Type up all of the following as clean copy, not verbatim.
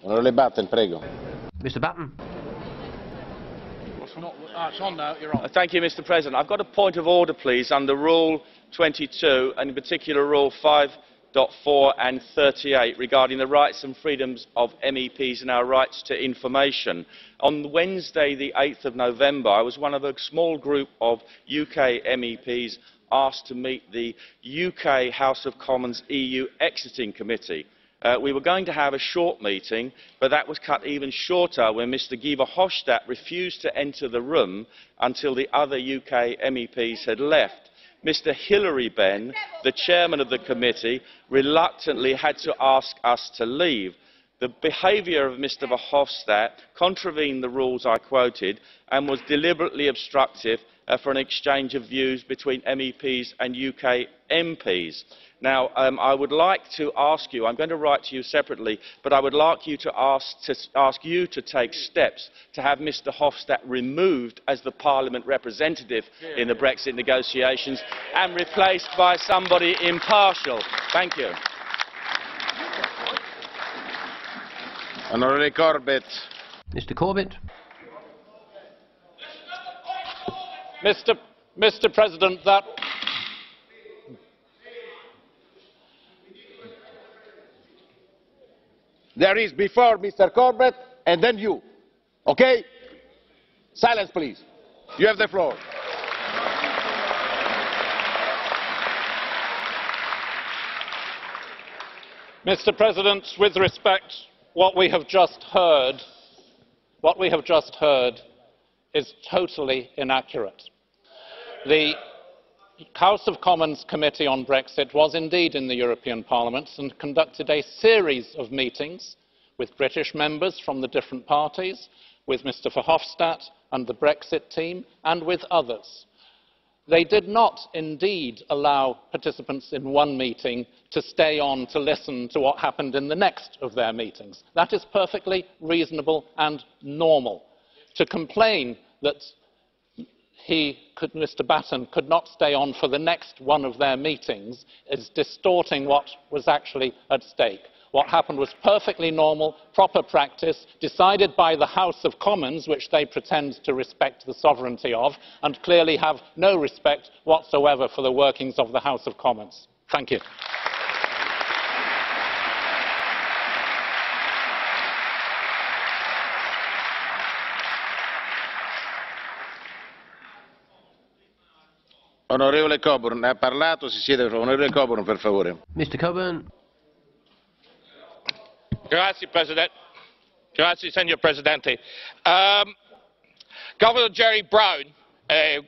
Onorevole Batten, prego. Mr. Batten. It's on now. You're on. Thank you, Mr. President. I've got a point of order, please, under Rule 22, and in particular Rule 5.4 and 38, regarding the rights and freedoms of MEPs and our rights to information. On Wednesday, the 8th of November, I was one of a small group of UK MEPs asked to meet the UK House of Commons EU Exiting Committee. We were going to have a short meeting, but that was cut even shorter when Mr. Verhofstadt refused to enter the room until the other UK MEPs had left. Mr. Hilary Benn, the chairman of the committee, reluctantly had to ask us to leave. The behaviour of Mr. Verhofstadt contravened the rules I quoted and was deliberately obstructive for an exchange of views between MEPs and UK MPs. Now, I would like to ask you, I'm going to write to you separately, but I would like you to ask you to take steps to have Mr. Verhofstadt removed as the Parliament representative in the Brexit negotiations and replaced by somebody impartial. Thank you. Onorevole Corbett. Mr. Corbett. Mr. President, there is before Mr. Corbett and then you. Okay? Silence, please. You have the floor. Mr. President, with respect, what we have just heard is totally inaccurate. The House of Commons Committee on Brexit was indeed in the European Parliament and conducted a series of meetings with British members from the different parties, with Mr. Verhofstadt and the Brexit team, and with others. They did not indeed allow participants in one meeting to stay on to listen to what happened in the next of their meetings. That is perfectly reasonable and normal. To complain that Mr. Batten could not stay on for the next one of their meetings is distorting what was actually at stake. What happened was perfectly normal, proper practice, decided by the House of Commons, which they pretend to respect the sovereignty of, and clearly have no respect whatsoever for the workings of the House of Commons. Thank you. Onorevole Coburn, ha parlato, si siede. Onorevole Coburn, per favore. Mr. Coburn. Grazie, President. Grazie, Signor Presidente. Governor Jerry Brown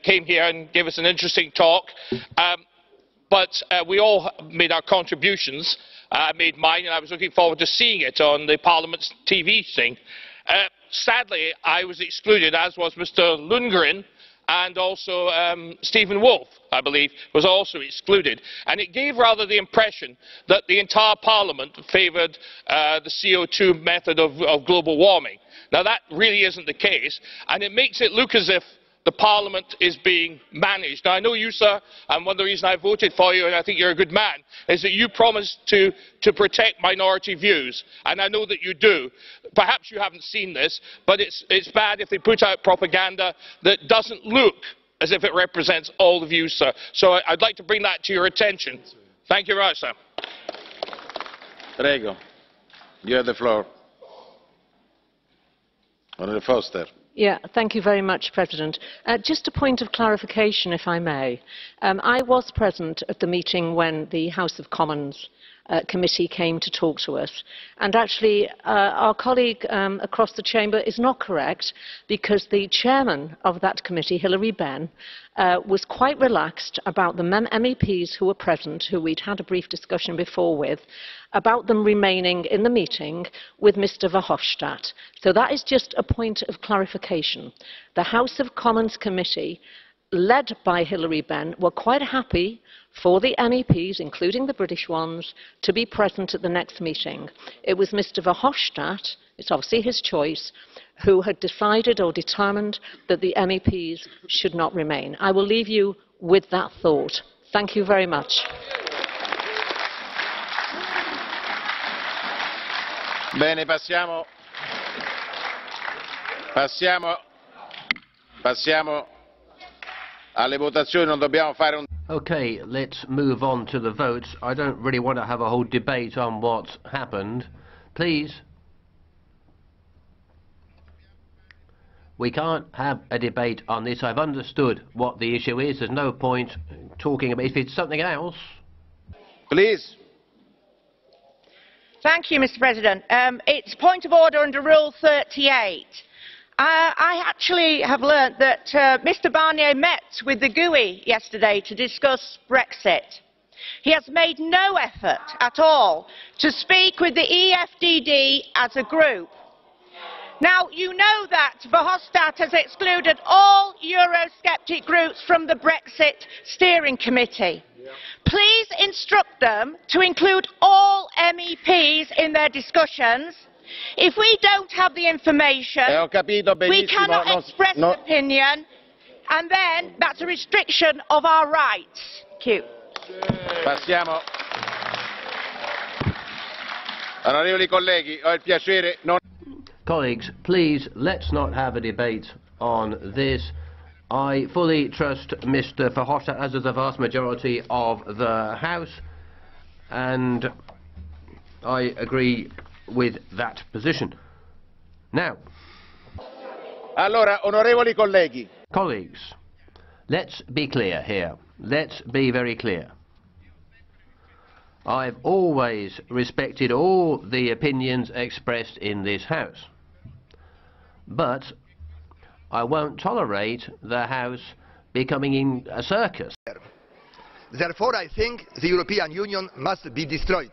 came here and gave us an interesting talk, but we all made our contributions. I made mine, and I was looking forward to seeing it on the Parliament's TV thing. Sadly, I was excluded, as was Mr. Lundgren, and also Stephen Wolfe, I believe, was also excluded. And it gave rather the impression that the entire Parliament favoured the CO2 method of global warming. Now, that really isn't the case, and it makes it look as if the Parliament is being managed. Now, I know you, sir, and one of the reasons I voted for you, and I think you're a good man, is that you promised to protect minority views, and I know that you do. Perhaps you haven't seen this, but it's bad if they put out propaganda that doesn't look as if it represents all the views, sir. So I'd like to bring that to your attention. Thank you very much, sir. Prego. You have the floor. Honourable Foster. Yeah, thank you very much, President. Just a point of clarification, if I may. I was present at the meeting when the House of Commons committee came to talk to us. And actually, our colleague across the chamber is not correct, because the chairman of that committee, Hilary Benn, was quite relaxed about the MEPs who were present, who we'd had a brief discussion before with, about them remaining in the meeting with Mr. Verhofstadt. So that is just a point of clarification. The House of Commons committee, led by Hilary Benn, were quite happy for the MEPs, including the British ones, to be present at the next meeting. It was Mr. Verhofstadt, it's obviously his choice, who had decided or determined that the MEPs should not remain. I will leave you with that thought. Thank you very much. Bene, passiamo alle votazioni, non dobbiamo fare un... Okay, let's move on to the votes. I don't really want to have a whole debate on what's happened. Please. We can't have a debate on this. I've understood what the issue is. There's no point talking about it. If it's something else... Please. Thank you, Mr. President. It's point of order under Rule 38. I actually have learnt that Mr. Barnier met with the GUI yesterday to discuss Brexit. He has made no effort at all to speak with the EFDD as a group. Now, you know that Verhofstadt has excluded all Eurosceptic groups from the Brexit Steering Committee. Please instruct them to include all MEPs in their discussions. If we don't have the information, we cannot express an opinion, and then that's a restriction of our rights. Thank you. Passiamo. Onorevoli colleghi, ho il piacere non... Colleagues, please, let's not have a debate on this. I fully trust Mr. Verhofstadt, as does the vast majority of the House, and I agree with that position. Now, allora, onorevoli colleghi. Colleagues, let's be clear here. Let's be very clear. I've always respected all the opinions expressed in this House. But I won't tolerate the House becoming a circus. Therefore, I think the European Union must be destroyed.